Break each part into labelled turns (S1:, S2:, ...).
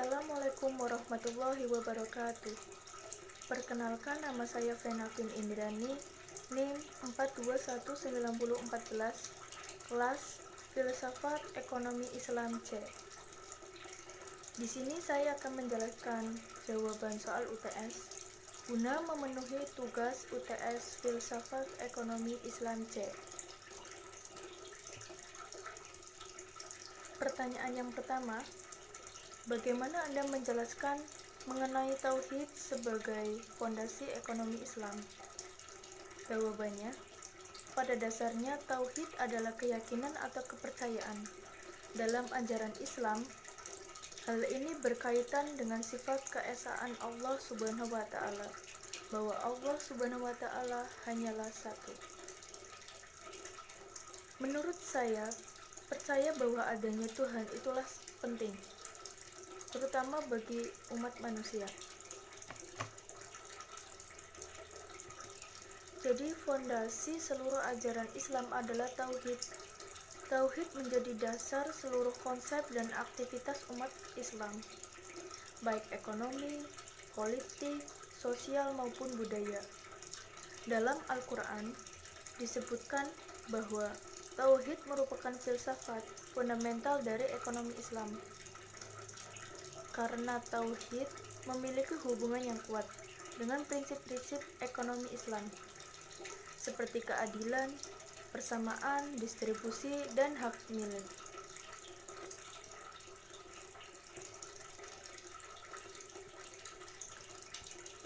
S1: Assalamualaikum warahmatullahi wabarakatuh. Perkenalkan, nama saya Venafin Indrani, NIM 4219014, kelas Filsafat Ekonomi Islam C. Di sini saya akan menjelaskan jawaban soal UTS guna memenuhi tugas UTS Filsafat Ekonomi Islam C. Pertanyaan yang pertama, bagaimana Anda menjelaskan mengenai tauhid sebagai fondasi ekonomi Islam? Jawabannya, pada dasarnya tauhid adalah keyakinan atau kepercayaan. Dalam ajaran Islam, hal ini berkaitan dengan sifat keesaan Allah Subhanahu wa Ta'ala, bahwa Allah Subhanahu wa Ta'ala hanyalah satu. Menurut saya, percaya bahwa adanya Tuhan itulah penting, terutama bagi umat manusia. Jadi fondasi seluruh ajaran Islam adalah tauhid. Tauhid menjadi dasar seluruh konsep dan aktivitas umat Islam, baik ekonomi, politik, sosial maupun budaya. Dalam Al-Quran disebutkan bahwa tauhid merupakan filsafat fundamental dari ekonomi Islam. Karena tauhid memiliki hubungan yang kuat dengan prinsip-prinsip ekonomi Islam, seperti keadilan, persamaan, distribusi, dan hak milik.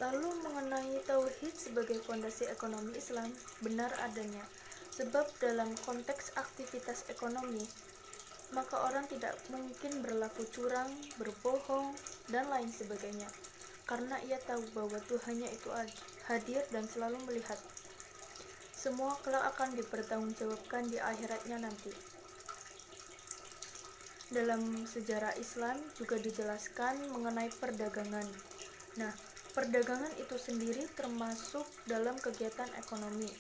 S1: Lalu mengenai tauhid sebagai fondasi ekonomi Islam, benar adanya, sebab dalam konteks aktivitas ekonomi, maka orang tidak mungkin berlaku curang, berbohong, dan lain sebagainya, karena ia tahu bahwa Tuhannya itu hadir dan selalu melihat. Semua kelak akan dipertanggungjawabkan di akhiratnya nanti. Dalam sejarah Islam juga dijelaskan mengenai perdagangan. Nah, perdagangan itu sendiri termasuk dalam kegiatan ekonomi.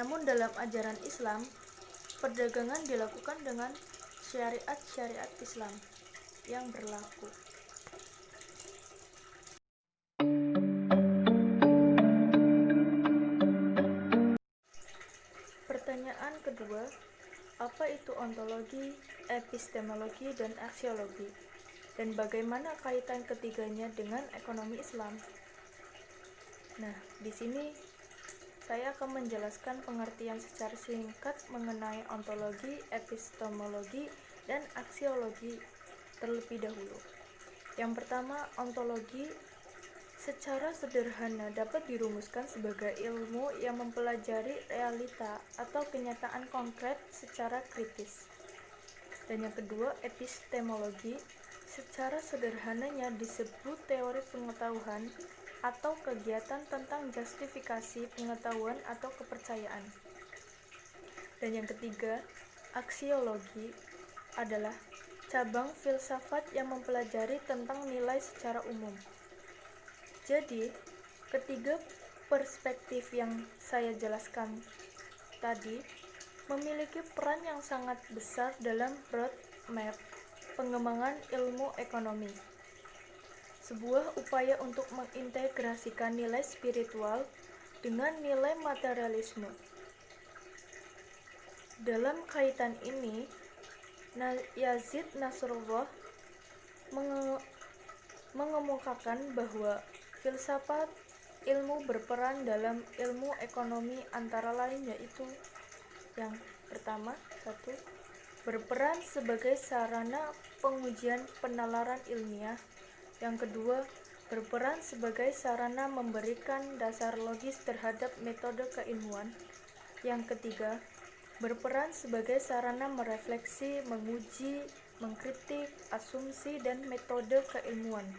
S1: Namun dalam ajaran Islam, perdagangan dilakukan dengan syariat-syariat Islam yang berlaku. Pertanyaan kedua, apa itu ontologi, epistemologi, dan aksiologi? Dan bagaimana kaitan ketiganya dengan ekonomi Islam? Nah, di sini saya akan menjelaskan pengertian secara singkat mengenai ontologi, epistemologi, dan aksiologi terlebih dahulu. Yang pertama, ontologi secara sederhana dapat dirumuskan sebagai ilmu yang mempelajari realita atau kenyataan konkret secara kritis. Dan yang kedua, epistemologi secara sederhananya disebut teori pengetahuan atau kegiatan tentang justifikasi pengetahuan atau kepercayaan. Dan yang ketiga, aksiologi adalah cabang filsafat yang mempelajari tentang nilai secara umum. Jadi, ketiga perspektif yang saya jelaskan tadi memiliki peran yang sangat besar dalam roadmap pengembangan ilmu ekonomi, sebuah upaya untuk mengintegrasikan nilai spiritual dengan nilai materialisme. Dalam kaitan ini, Yazid Nasrullah mengemukakan bahwa filsafat ilmu berperan dalam ilmu ekonomi antara lain yaitu yang pertama, berperan sebagai sarana pengujian penalaran ilmiah. Yang kedua, berperan sebagai sarana memberikan dasar logis terhadap metode keilmuan. Yang ketiga, berperan sebagai sarana merefleksi, menguji, mengkritik asumsi dan metode keilmuan.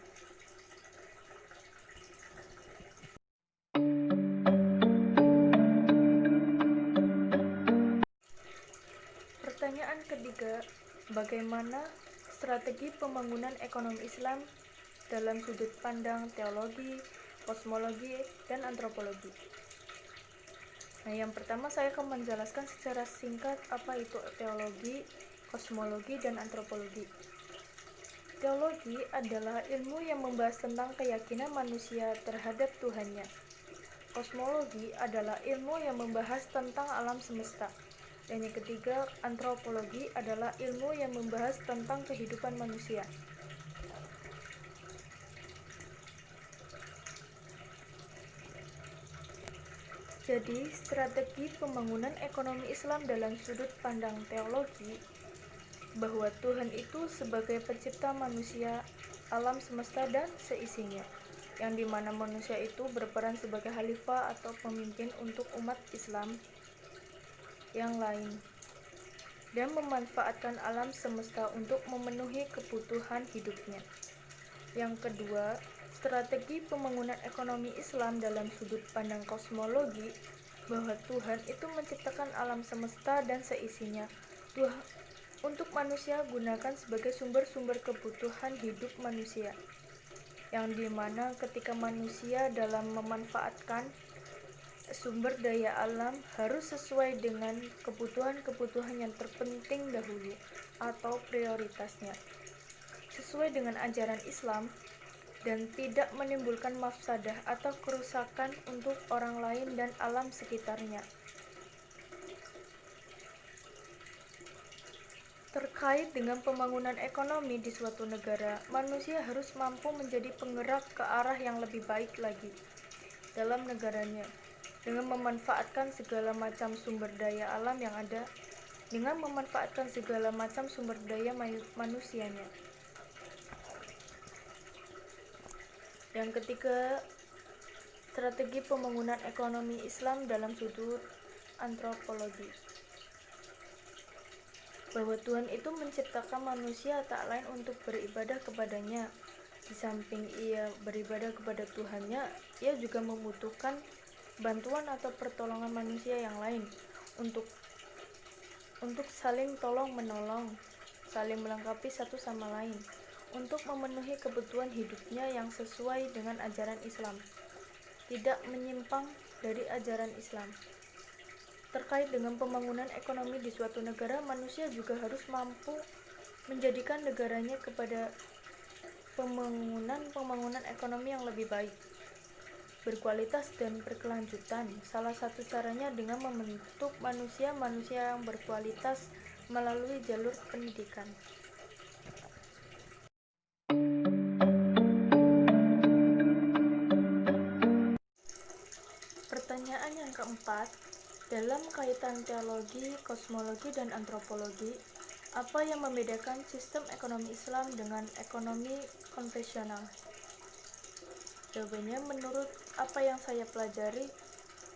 S1: Pertanyaan ketiga, bagaimana strategi pembangunan ekonomi Islam dalam sudut pandang teologi, kosmologi, dan antropologi? Nah, yang pertama saya akan menjelaskan secara singkat apa itu teologi, kosmologi, dan antropologi. Teologi adalah ilmu yang membahas tentang keyakinan manusia terhadap Tuhannya. Kosmologi adalah ilmu yang membahas tentang alam semesta. Dan yang ketiga, antropologi adalah ilmu yang membahas tentang kehidupan manusia. Jadi, strategi pembangunan ekonomi Islam dalam sudut pandang teologi bahwa Tuhan itu sebagai pencipta manusia, alam semesta dan seisinya, yang dimana manusia itu berperan sebagai khalifah atau pemimpin untuk umat Islam yang lain, dan memanfaatkan alam semesta untuk memenuhi kebutuhan hidupnya. Yang kedua, strategi pembangunan ekonomi Islam dalam sudut pandang kosmologi bahwa Tuhan itu menciptakan alam semesta dan seisinya untuk manusia gunakan sebagai sumber-sumber kebutuhan hidup manusia, yang dimana ketika manusia dalam memanfaatkan sumber daya alam harus sesuai dengan kebutuhan-kebutuhan yang terpenting dahulu atau prioritasnya, sesuai dengan ajaran Islam, dan tidak menimbulkan mafsadah atau kerusakan untuk orang lain dan alam sekitarnya. Terkait dengan pembangunan ekonomi di suatu negara, manusia harus mampu menjadi penggerak ke arah yang lebih baik lagi dalam negaranya, dengan memanfaatkan segala macam sumber daya alam yang ada, dengan memanfaatkan segala macam sumber daya manusianya. Yang ketiga, strategi pembangunan ekonomi Islam dalam sudut antropologi bahwa Tuhan itu menciptakan manusia tak lain untuk beribadah kepadanya. Di samping ia beribadah kepada Tuhannya, ia juga membutuhkan bantuan atau pertolongan manusia yang lain untuk saling tolong-menolong, saling melengkapi satu sama lain, untuk memenuhi kebutuhan hidupnya yang sesuai dengan ajaran Islam, tidak menyimpang dari ajaran Islam. Terkait dengan pembangunan ekonomi di suatu negara, manusia juga harus mampu menjadikan negaranya kepada pembangunan ekonomi yang lebih baik, berkualitas dan berkelanjutan. Salah satu caranya dengan membentuk manusia yang berkualitas melalui jalur pendidikan. Pertanyaan yang keempat, dalam kaitan teologi, kosmologi, dan antropologi, apa yang membedakan sistem ekonomi Islam dengan ekonomi konvensional? Jawabannya, menurut apa yang saya pelajari,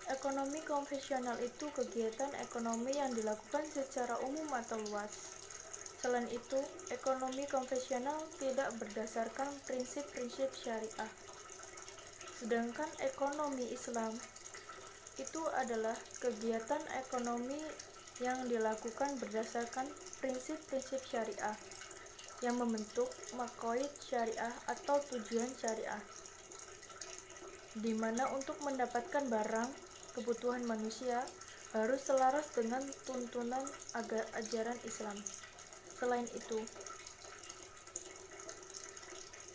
S1: ekonomi konvensional itu kegiatan ekonomi yang dilakukan secara umum atau luas. Selain itu, ekonomi konvensional tidak berdasarkan prinsip-prinsip syariah. Sedangkan ekonomi Islam itu adalah kegiatan ekonomi yang dilakukan berdasarkan prinsip-prinsip syariah yang membentuk maqasid syariah atau tujuan syariah, di mana untuk mendapatkan barang kebutuhan manusia harus selaras dengan tuntunan ajaran Islam. Selain itu,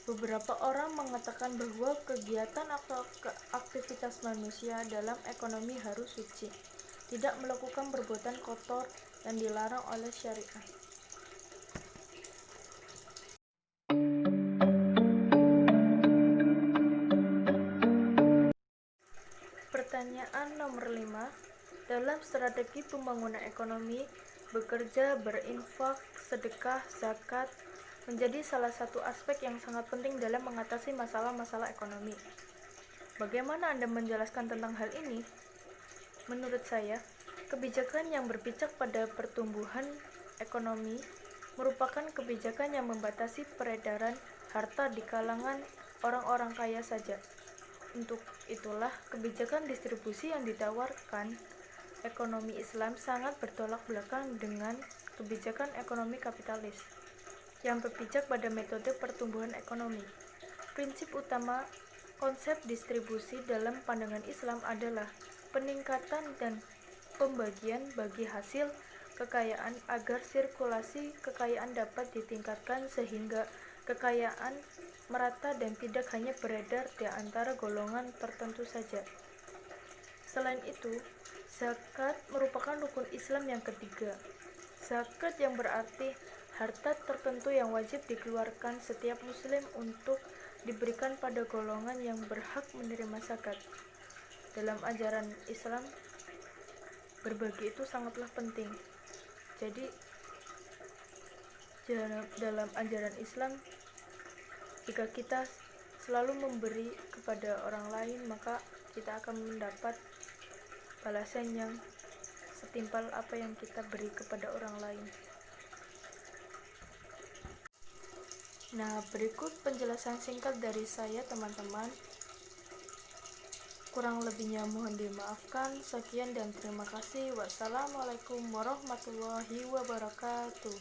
S1: beberapa orang mengatakan bahwa kegiatan atau aktivitas manusia dalam ekonomi harus suci, tidak melakukan perbuatan kotor yang dilarang oleh syariah. Pertanyaan nomor 5. Dalam strategi pembangunan ekonomi, bekerja, berinfak, sedekah, zakat menjadi salah satu aspek yang sangat penting dalam mengatasi masalah-masalah ekonomi. Bagaimana Anda menjelaskan tentang hal ini? Menurut saya, kebijakan yang berpijak pada pertumbuhan ekonomi merupakan kebijakan yang membatasi peredaran harta di kalangan orang-orang kaya saja. Untuk itulah, kebijakan distribusi yang ditawarkan ekonomi Islam sangat bertolak belakang dengan kebijakan ekonomi kapitalis yang berpijak pada metode pertumbuhan ekonomi. Prinsip utama konsep distribusi dalam pandangan Islam adalah peningkatan dan pembagian bagi hasil kekayaan agar sirkulasi kekayaan dapat ditingkatkan sehingga kekayaan merata dan tidak hanya beredar di antara golongan tertentu saja. Selain itu, zakat merupakan rukun Islam yang ketiga. Zakat yang berarti harta tertentu yang wajib dikeluarkan setiap muslim untuk diberikan pada golongan yang berhak menerima zakat. Dalam ajaran Islam, berbagi itu sangatlah penting. Jadi, dalam ajaran Islam, jika kita selalu memberi kepada orang lain, maka kita akan mendapat balasan yang setimpal apa yang kita beri kepada orang lain. Nah, berikut penjelasan singkat dari saya, teman-teman. Kurang lebihnya mohon dimaafkan. Sekian dan terima kasih. Wassalamualaikum warahmatullahi wabarakatuh.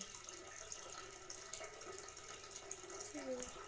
S1: See you.